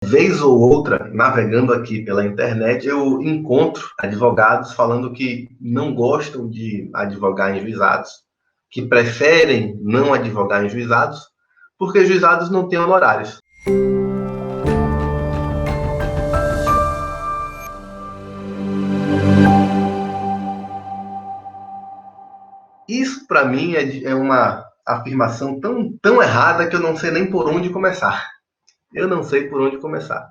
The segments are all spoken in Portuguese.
Vez ou outra, navegando aqui pela internet, eu encontro advogados falando que não gostam de advogar em juizados, que preferem não advogar em juizados, porque juizados não têm honorários. Isso, para mim, é uma afirmação tão errada que eu não sei nem por onde começar. Eu não sei por onde começar.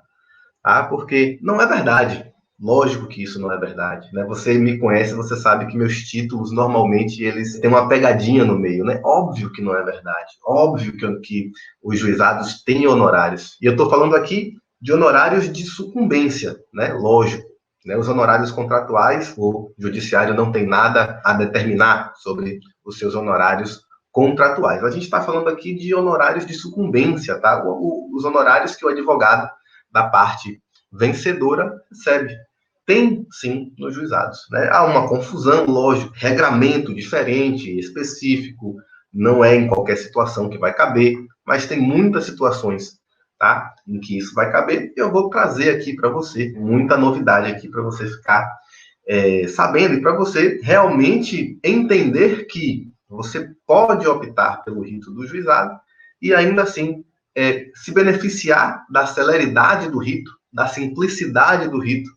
Porque não é verdade. Lógico que isso não é verdade, né? Você me conhece, você sabe que meus títulos, normalmente, eles têm uma pegadinha no meio, né? Óbvio que não é verdade. Óbvio que os juizados têm honorários. E eu estou falando aqui de honorários de sucumbência, né? Lógico. Né? Os honorários contratuais, o judiciário não tem nada a determinar sobre os seus honorários contratuais. A gente está falando aqui de honorários de sucumbência, tá? Os honorários que o advogado da parte vencedora recebe. Tem, sim, nos juizados. Né? Há uma confusão, lógico, regramento diferente, específico, não é em qualquer situação que vai caber, mas tem muitas situações, tá, em que isso vai caber, e eu vou trazer aqui para você muita novidade aqui para você ficar sabendo e para você realmente entender que você pode optar pelo rito do juizado e ainda assim se beneficiar da celeridade do rito, da simplicidade do rito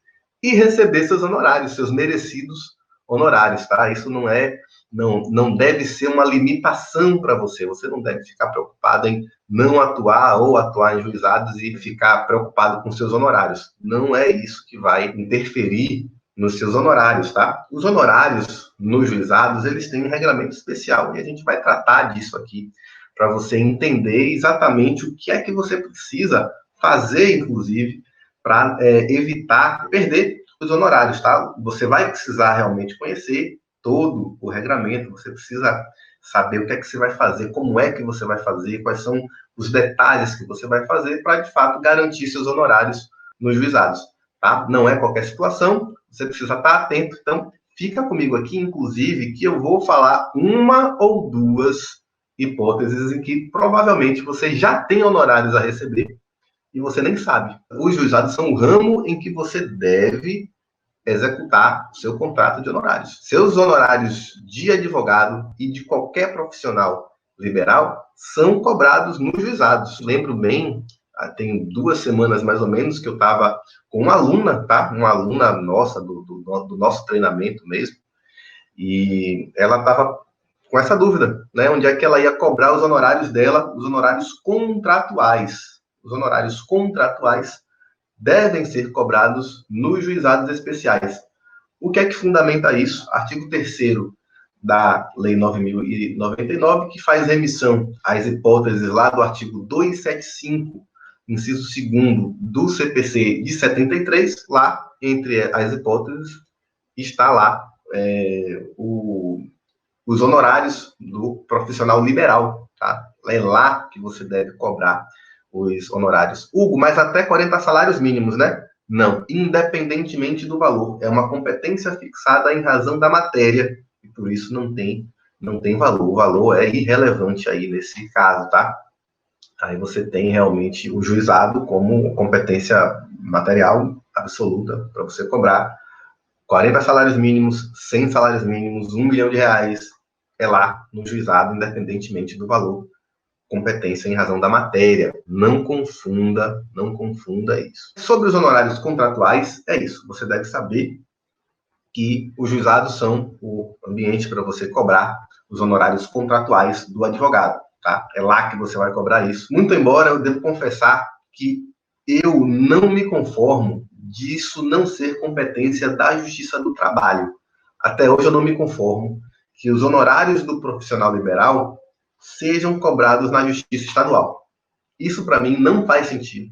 e receber seus honorários, seus merecidos honorários, tá? Isso não deve ser uma limitação para você. Você não deve ficar preocupado em não atuar ou atuar em juizados e ficar preocupado com seus honorários. Não é isso que vai interferir nos seus honorários, tá? Os honorários nos juizados, eles têm um regulamento especial e a gente vai tratar disso aqui para você entender exatamente o que é que você precisa fazer, inclusive, para evitar perder os honorários, tá? Você vai precisar realmente conhecer todo o regulamento, você precisa saber o que é que você vai fazer, como é que você vai fazer, quais são os detalhes que você vai fazer para, de fato, garantir seus honorários nos juizados, tá? Não é qualquer situação, você precisa estar atento, então fica comigo aqui, inclusive, que eu vou falar uma ou duas hipóteses em que provavelmente você já tem honorários a receber e você nem sabe. Os juizados são o ramo em que você deve executar o seu contrato de honorários. Seus honorários de advogado e de qualquer profissional liberal são cobrados nos juizados. Lembro bem, tem 2 semanas mais ou menos, que eu estava com uma aluna, tá? Uma aluna nossa, do nosso treinamento mesmo, e ela estava com essa dúvida, né? Onde é que ela ia cobrar os honorários dela, os honorários contratuais. Os honorários contratuais devem ser cobrados nos juizados especiais. O que é que fundamenta isso? Artigo 3º da Lei 9.099, que faz remissão às hipóteses lá do artigo 275, inciso 2º do CPC de 73, lá, entre as hipóteses, está lá os honorários do profissional liberal, tá? É lá que você deve cobrar os honorários. Hugo, mas até 40 salários mínimos, né? Não, independentemente do valor. É uma competência fixada em razão da matéria, e por isso não tem valor. O valor é irrelevante aí nesse caso, tá? Aí você tem realmente o juizado como competência material absoluta para você cobrar 40 salários mínimos, 100 salários mínimos, R$1 milhão, é lá no juizado, independentemente do valor, competência em razão da matéria. Não confunda isso. Sobre os honorários contratuais, é isso. Você deve saber que os juizados são o ambiente para você cobrar os honorários contratuais do advogado, tá? É lá que você vai cobrar isso. Muito embora eu devo confessar que eu não me conformo disso não ser competência da Justiça do Trabalho. Até hoje eu não me conformo que os honorários do profissional liberal sejam cobrados na Justiça Estadual. Isso, para mim, não faz sentido.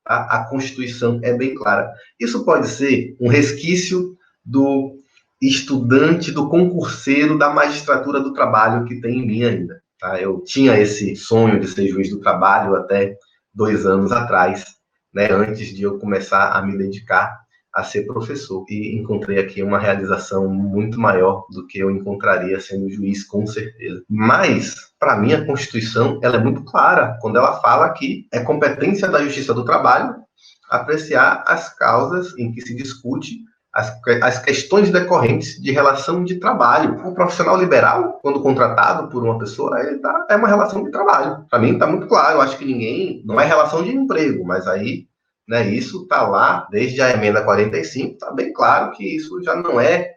Tá? A Constituição é bem clara. Isso pode ser um resquício do estudante, do concurseiro da magistratura do trabalho que tem em mim ainda. Tá? Eu tinha esse sonho de ser juiz do trabalho até 2 anos atrás, né? Antes de eu começar a me dedicar a ser professor. E encontrei aqui uma realização muito maior do que eu encontraria sendo juiz, com certeza. Mas, para mim, a Constituição ela é muito clara quando ela fala que é competência da Justiça do Trabalho apreciar as causas em que se discute as questões decorrentes de relação de trabalho. O profissional liberal, quando contratado por uma pessoa, é uma relação de trabalho. Para mim está muito claro, eu acho que não é relação de emprego, mas aí, né, isso está lá desde a emenda 45, está bem claro que isso já não é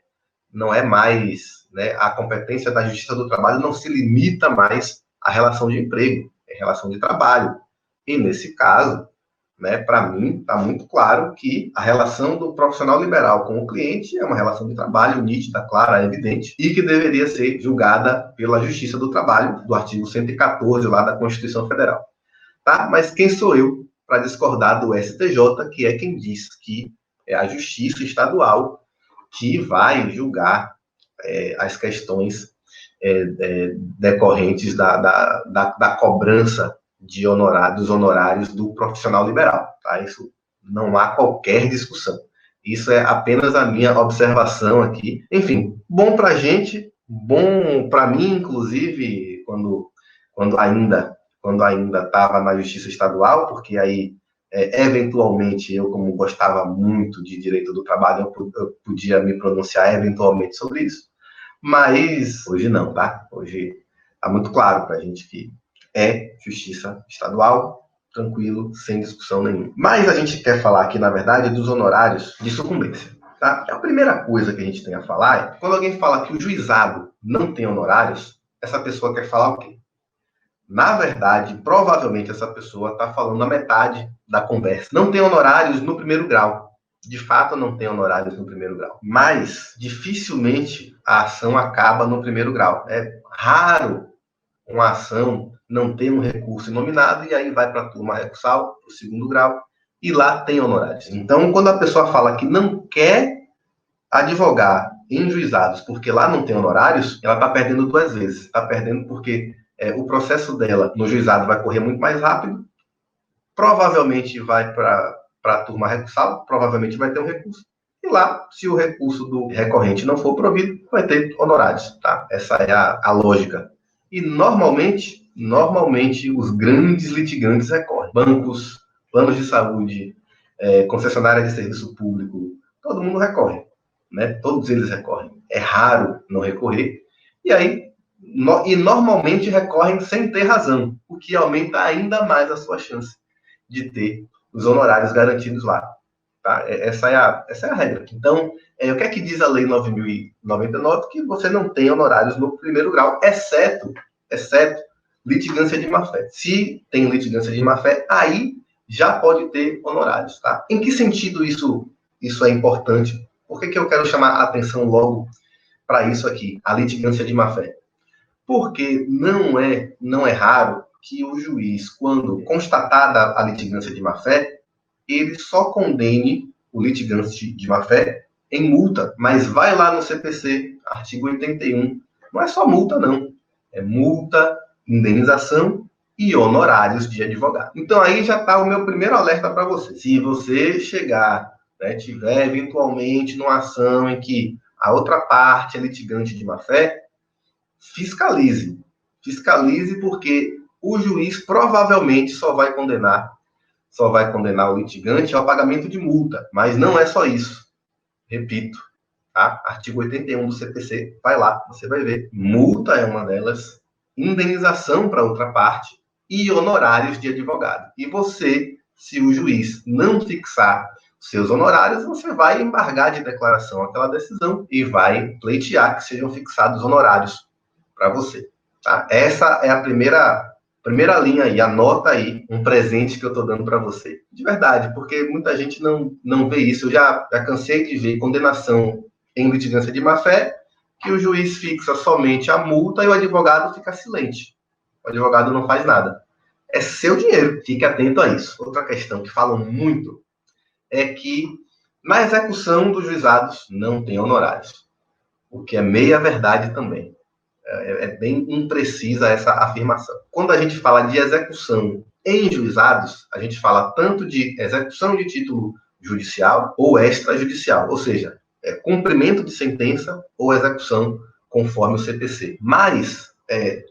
mais, né, a competência da Justiça do Trabalho não se limita mais à relação de emprego, é relação de trabalho. E nesse caso, né, para mim, está muito claro que a relação do profissional liberal com o cliente é uma relação de trabalho nítida, clara, evidente, e que deveria ser julgada pela Justiça do Trabalho, do artigo 114 lá da Constituição Federal. Tá? Mas quem sou eu para discordar do STJ, que é quem diz que é a Justiça Estadual que vai julgar as questões decorrentes da cobrança dos honorários do profissional liberal. Tá? Isso não há qualquer discussão. Isso é apenas a minha observação aqui. Enfim, bom para a gente, bom para mim, inclusive, quando ainda estava na Justiça Estadual, porque aí, eventualmente, eu, como gostava muito de direito do trabalho, eu podia me pronunciar eventualmente sobre isso. Mas hoje não, tá? Hoje está muito claro para a gente que é justiça estadual, tranquilo, sem discussão nenhuma. Mas a gente quer falar aqui, na verdade, dos honorários de sucumbência. Tá? A primeira coisa que a gente tem a falar é, quando alguém fala que o juizado não tem honorários, essa pessoa quer falar o quê? Na verdade, provavelmente essa pessoa está falando a metade da conversa. Não tem honorários no primeiro grau. De fato, não tem honorários no primeiro grau. Mas, dificilmente, a ação acaba no primeiro grau. É raro uma ação não ter um recurso inominado e aí vai para a turma recursal, para o segundo grau, e lá tem honorários. Então, quando a pessoa fala que não quer advogar em juizados porque lá não tem honorários, ela está perdendo duas vezes. Está perdendo porque o processo dela no juizado vai correr muito mais rápido, provavelmente vai para a turma recursal, provavelmente vai ter um recurso. E lá, se o recurso do recorrente não for provido, vai ter honorários, tá? Essa é a lógica. E normalmente, os grandes litigantes recorrem. Bancos, planos de saúde, concessionária de serviço público, todo mundo recorre, né? Todos eles recorrem. É raro não recorrer. E aí, normalmente recorrem sem ter razão, o que aumenta ainda mais a sua chance de ter os honorários garantidos lá. Tá? Essa é a regra. Então, o que é que diz a Lei 9.099? Que você não tem honorários no primeiro grau, exceto litigância de má-fé. Se tem litigância de má-fé, aí já pode ter honorários. Tá? Em que sentido isso é importante? Por que eu quero chamar a atenção logo para isso aqui, a litigância de má-fé? Porque não é raro que o juiz, quando constatada a litigância de má-fé, ele só condene o litigante de má-fé em multa, mas vai lá no CPC, artigo 81, não é só multa, não. É multa, indenização e honorários de advogado. Então aí já está o meu primeiro alerta para você. Se você chegar, né, tiver eventualmente numa ação em que a outra parte é litigante de má-fé, fiscalize. Fiscalize porque o juiz provavelmente só vai condenar o litigante ao pagamento de multa, mas não é só isso. Repito, tá? Artigo 81 do CPC, vai lá, você vai ver. Multa é uma delas, indenização para outra parte e honorários de advogado. E você, se o juiz não fixar seus honorários, você vai embargar de declaração aquela decisão e vai pleitear que sejam fixados honorários para você. Tá? Essa é a primeira linha aí, anota aí um presente que eu estou dando para você. De verdade, porque muita gente não vê isso. Eu já cansei de ver condenação em litigância de má-fé, que o juiz fixa somente a multa e o advogado fica silente. O advogado não faz nada. É seu dinheiro, fique atento a isso. Outra questão que falam muito é que na execução dos juizados não tem honorários, o que é meia verdade também. É bem imprecisa essa afirmação. Quando a gente fala de execução em juizados, a gente fala tanto de execução de título judicial ou extrajudicial, ou seja, cumprimento de sentença ou execução conforme o CPC. Mas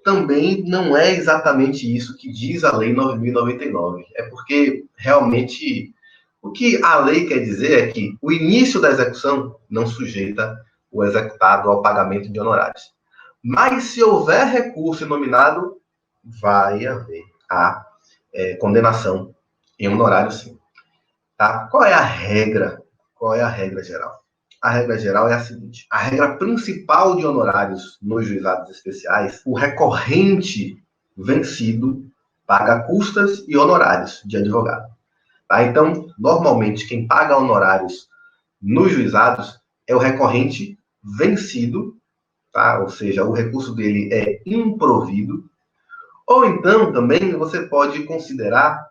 também não é exatamente isso que diz a Lei 9.099. É porque realmente O que a lei quer dizer é que o início da execução não sujeita o executado ao pagamento de honorários. Mas se houver recurso inominado, vai haver a condenação em honorário, sim. Tá? Qual é a regra? Qual é a regra geral? A regra geral é a seguinte: a regra principal de honorários nos juizados especiais, o recorrente vencido paga custas e honorários de advogado. Tá? Então, normalmente, quem paga honorários nos juizados é o recorrente vencido, tá? Ou seja, o recurso dele é improvido. Ou então, também, você pode considerar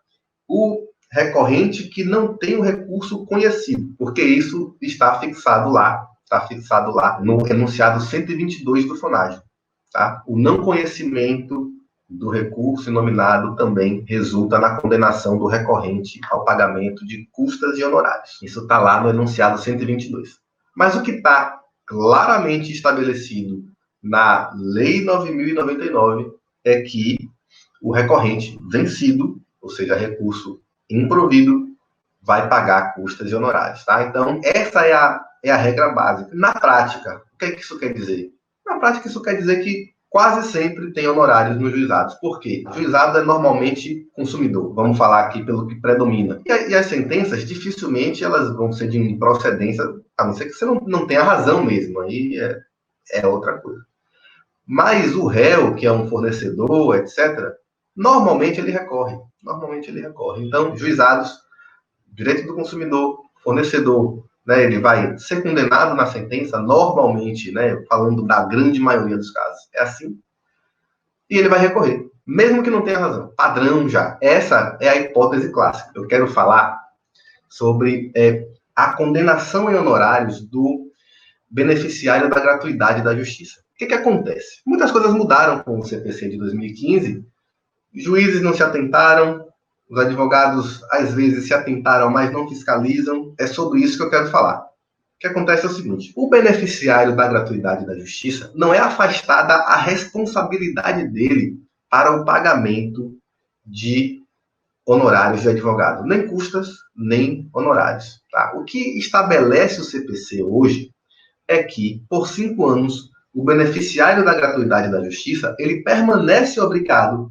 o recorrente que não tem o recurso conhecido, porque isso está fixado lá no enunciado 122 do FONAGE. Tá? O não conhecimento do recurso inominado também resulta na condenação do recorrente ao pagamento de custas e honorários. Isso está lá no enunciado 122. Mas o que está claramente estabelecido na Lei 9.099 é que o recorrente vencido, ou seja, recurso improvido, vai pagar custas e honorários, tá? Então, essa é a regra básica. Na prática, o que é que isso quer dizer? Na prática, isso quer dizer que quase sempre tem honorários nos juizados. Por quê? O juizado é normalmente consumidor. Vamos falar aqui pelo que predomina. E as sentenças, dificilmente, elas vão ser de improcedência, a não ser que você não tenha razão mesmo. Aí é outra coisa. Mas o réu, que é um fornecedor, etc., normalmente ele recorre. Então, juizados, direito do consumidor, fornecedor, né, ele vai ser condenado na sentença, normalmente, né, falando da grande maioria dos casos, é assim, e ele vai recorrer, mesmo que não tenha razão. Padrão já. Essa é a hipótese clássica. Eu quero falar sobre a condenação em honorários do beneficiário da gratuidade da justiça. O que acontece? Muitas coisas mudaram com o CPC de 2015, juízes não se atentaram, os advogados às vezes se atentaram, mas não fiscalizam. É sobre isso que eu quero falar. O que acontece é o seguinte: o beneficiário da gratuidade da justiça não é afastada a responsabilidade dele para o pagamento de honorários de advogado, nem custas, nem honorários. Tá? O que estabelece o CPC hoje é que, por 5 anos, o beneficiário da gratuidade da justiça ele permanece obrigado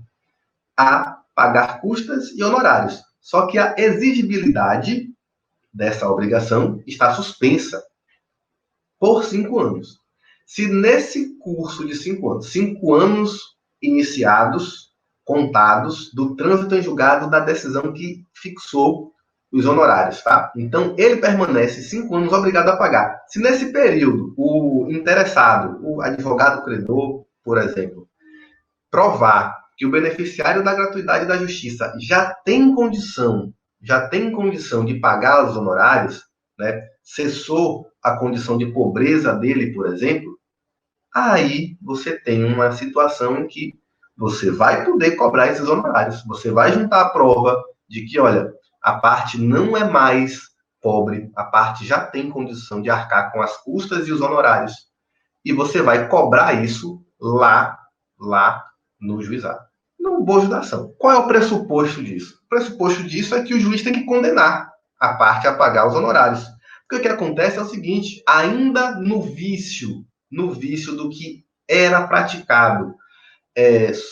a pagar custas e honorários. Só que a exigibilidade dessa obrigação está suspensa por 5 anos. Se nesse curso de 5 anos, 5 anos iniciados, contados, do trânsito em julgado da decisão que fixou os honorários, tá? Então, ele permanece 5 anos obrigado a pagar. Se nesse período o interessado, o advogado credor, por exemplo, provar que o beneficiário da gratuidade da justiça já tem condição de pagar os honorários, né? Cessou a condição de pobreza dele, por exemplo, aí você tem uma situação em que você vai poder cobrar esses honorários. Você vai juntar a prova de que, olha, a parte não é mais pobre, a parte já tem condição de arcar com as custas e os honorários. E você vai cobrar isso lá no juizado, no bojo da ação. Qual é o pressuposto disso? O pressuposto disso é que o juiz tem que condenar a parte a pagar os honorários. Porque o que acontece é o seguinte: ainda no vício do que era praticado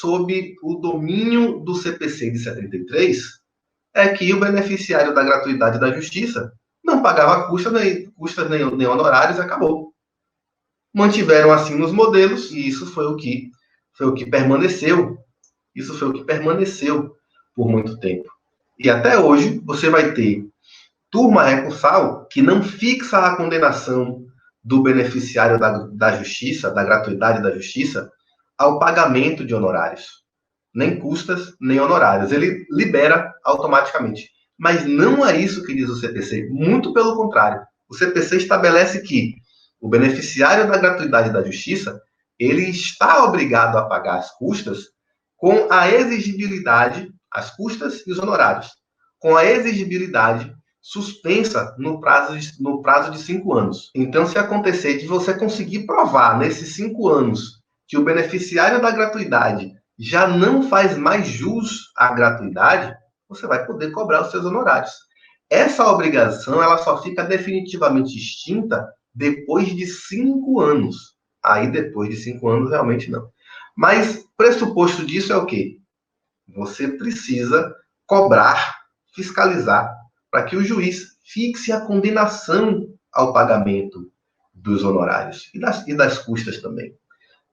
sob o domínio do CPC de 73, é que o beneficiário da gratuidade da justiça não pagava custas nem honorários, acabou. Mantiveram assim nos modelos, e isso foi o que permaneceu. Isso foi o que permaneceu por muito tempo. E até hoje você vai ter turma recursal que não fixa a condenação do beneficiário da justiça, da gratuidade da justiça, ao pagamento de honorários. Nem custas, nem honorários. Ele libera automaticamente. Mas não é isso que diz o CPC. Muito pelo contrário. O CPC estabelece que o beneficiário da gratuidade da justiça, ele está obrigado a pagar as custas com a exigibilidade, as custas e os honorários, com a exigibilidade suspensa no prazo de 5 anos. Então, se acontecer de você conseguir provar nesses 5 anos que o beneficiário da gratuidade já não faz mais jus à gratuidade, você vai poder cobrar os seus honorários. Essa obrigação ela só fica definitivamente extinta depois de 5 anos. Aí, depois de 5 anos, realmente não. Mas, pressuposto disso é o quê? Você precisa cobrar, fiscalizar, para que o juiz fixe a condenação ao pagamento dos honorários e das custas também.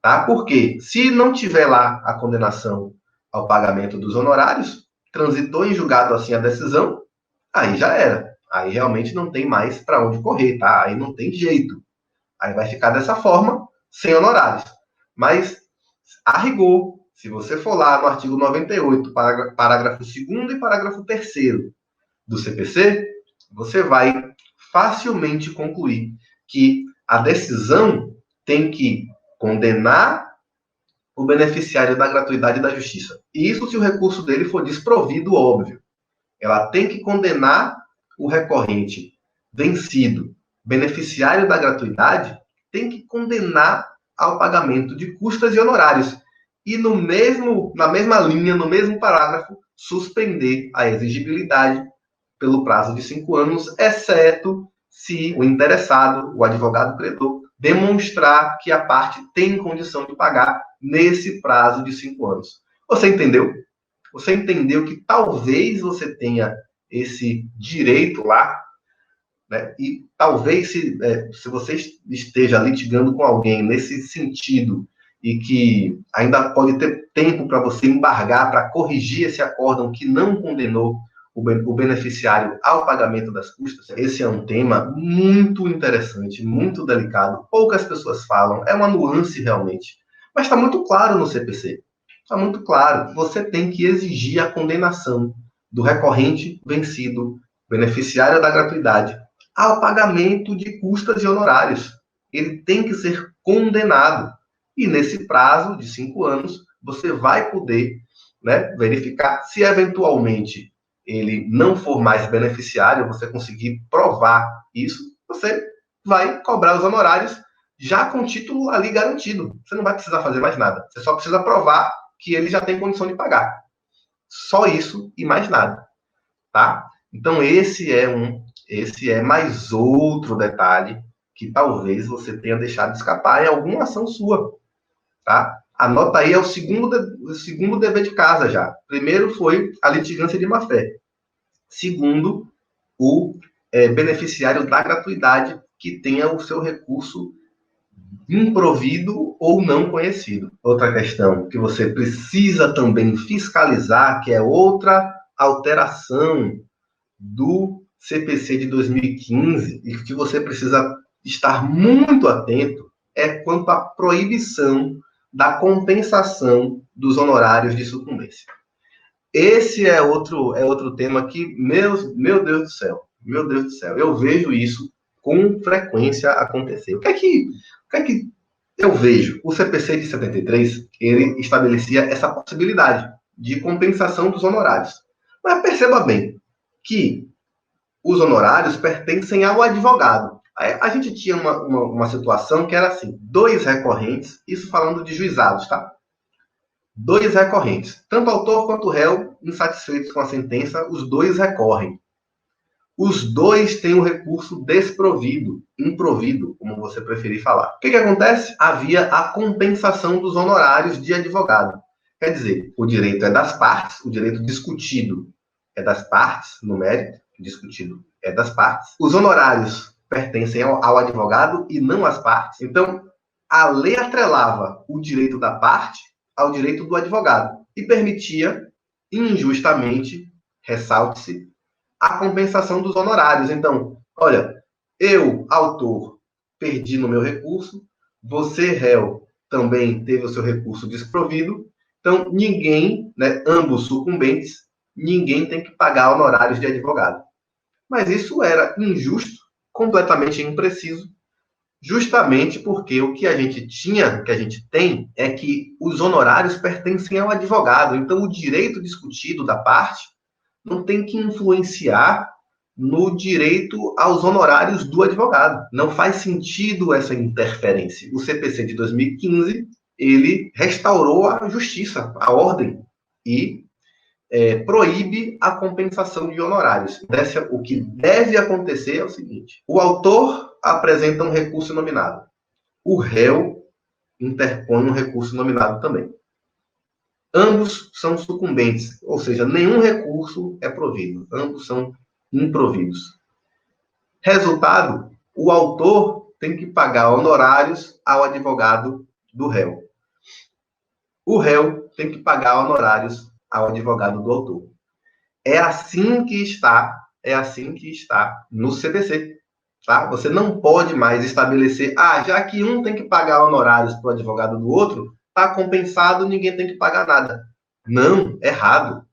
Tá? Porque se não tiver lá a condenação ao pagamento dos honorários, transitou em julgado assim a decisão, aí já era. Aí realmente não tem mais para onde correr, tá? Aí não tem jeito. Aí vai ficar dessa forma, sem honorários. Mas, a rigor, se você for lá no artigo 98, parágrafo 2º e parágrafo 3º do CPC, você vai facilmente concluir que a decisão tem que condenar o beneficiário da gratuidade da justiça. E isso se o recurso dele for desprovido, óbvio. Ela tem que condenar o recorrente vencido, beneficiário da gratuidade, tem que condenar ao pagamento de custas e honorários. E na mesma linha, no mesmo parágrafo, suspender a exigibilidade pelo prazo de 5 anos, exceto se o interessado, o advogado credor, demonstrar que a parte tem condição de pagar nesse prazo de 5 anos. Você entendeu? Você entendeu que talvez você tenha esse direito lá, né? E talvez se você esteja litigando com alguém nesse sentido e que ainda pode ter tempo para você embargar, para corrigir esse acórdão que não condenou o beneficiário ao pagamento das custas, esse é um tema muito interessante, muito delicado, poucas pessoas falam, é uma nuance realmente, mas está muito claro no CPC. Está muito claro. Você tem que exigir a condenação do recorrente vencido, beneficiário da gratuidade, ao pagamento de custas e honorários. Ele tem que ser condenado. E nesse prazo de 5 anos, você vai poder, né, verificar se eventualmente ele não for mais beneficiário, você conseguir provar isso, você vai cobrar os honorários já com o título ali garantido. Você não vai precisar fazer mais nada. Você só precisa provar que ele já tem condição de pagar. Só isso e mais nada, tá? Então esse é mais outro detalhe que talvez você tenha deixado de escapar em alguma ação sua, tá? Anota aí, é o segundo dever de casa já. Primeiro foi a litigância de má-fé. Segundo, o beneficiário da gratuidade que tenha o seu recurso improvido ou não conhecido. Outra questão que você precisa também fiscalizar, que é outra alteração do CPC de 2015 e que você precisa estar muito atento, é quanto à proibição da compensação dos honorários de sucumbência. Esse é outro tema que, meu Deus do céu, meu Deus do céu, eu vejo isso com frequência acontecer. O que é que eu vejo? O CPC de 73, ele estabelecia essa possibilidade de compensação dos honorários. Mas perceba bem que os honorários pertencem ao advogado. A gente tinha uma situação que era assim, 2 recorrentes, isso falando de juizados, tá? 2 recorrentes. Tanto o autor quanto o réu, insatisfeitos com a sentença, os 2 recorrem. Os 2 têm o recurso desprovido, improvido, como você preferir falar. O que acontece? Havia a compensação dos honorários de advogado. Quer dizer, o direito é das partes, o direito discutido é das partes, no mérito, discutido é das partes. Os honorários pertencem ao advogado e não às partes. Então, a lei atrelava o direito da parte ao direito do advogado e permitia, injustamente, ressalte-se, a compensação dos honorários. Então, olha, eu, autor, perdi no meu recurso, você, réu, também teve o seu recurso desprovido, então ninguém, né, ambos sucumbentes, ninguém tem que pagar honorários de advogado. Mas isso era injusto, completamente impreciso, justamente porque o que a gente tinha, que a gente tem, é que os honorários pertencem ao advogado. Então, o direito discutido da parte não tem que influenciar no direito aos honorários do advogado. Não faz sentido essa interferência. O CPC de 2015, ele restaurou a justiça, a ordem, e proíbe a compensação de honorários. O que deve acontecer é o seguinte: o autor apresenta um recurso nominado, o réu interpõe um recurso nominado também. Ambos são sucumbentes, ou seja, nenhum recurso é provido, ambos são improvidos. Resultado, o autor tem que pagar honorários ao advogado do réu. O réu tem que pagar honorários ao advogado do autor. É assim que está no CPC. Tá? Você não pode mais estabelecer, já que um tem que pagar honorários para o advogado do outro, está compensado, ninguém tem que pagar nada. Não, errado.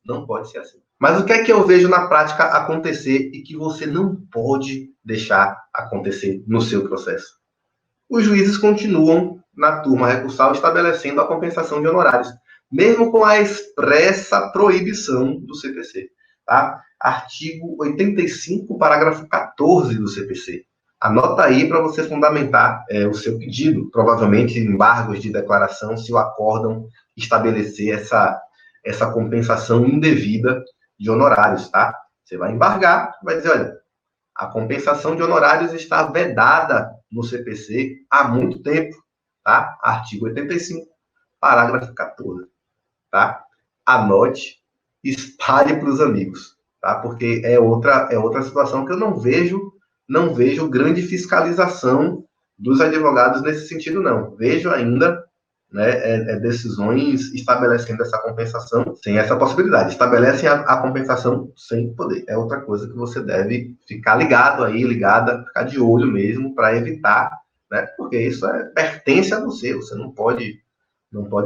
Não pode ser assim. Mas o que é que eu vejo na prática acontecer e que você não pode deixar acontecer no seu processo? Os juízes continuam, na turma recursal, estabelecendo a compensação de honorários, mesmo com a expressa proibição do CPC. Tá? Artigo 85, parágrafo 14 do CPC. Anota aí para você fundamentar o seu pedido. Provavelmente embargos de declaração, se o acórdão estabelecer essa compensação indevida de honorários, tá? Você vai embargar, vai dizer, olha, a compensação de honorários está vedada no CPC há muito tempo, tá? Artigo 85, parágrafo 14, tá? Anote, espalhe para os amigos, tá? Porque é outra situação que eu não vejo grande fiscalização dos advogados nesse sentido, não. Vejo ainda decisões estabelecendo essa compensação sem essa possibilidade. Estabelecem a compensação sem poder. É outra coisa que você deve ficar ligado aí, ficar de olho mesmo para evitar, né? Porque isso pertence a você. Você não pode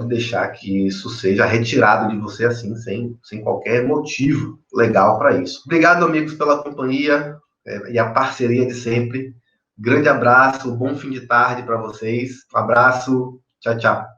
deixar que isso seja retirado de você assim, sem qualquer motivo legal para isso. Obrigado, amigos, pela companhia e a parceria de sempre. Grande abraço, bom fim de tarde para vocês. Um abraço, tchau, tchau.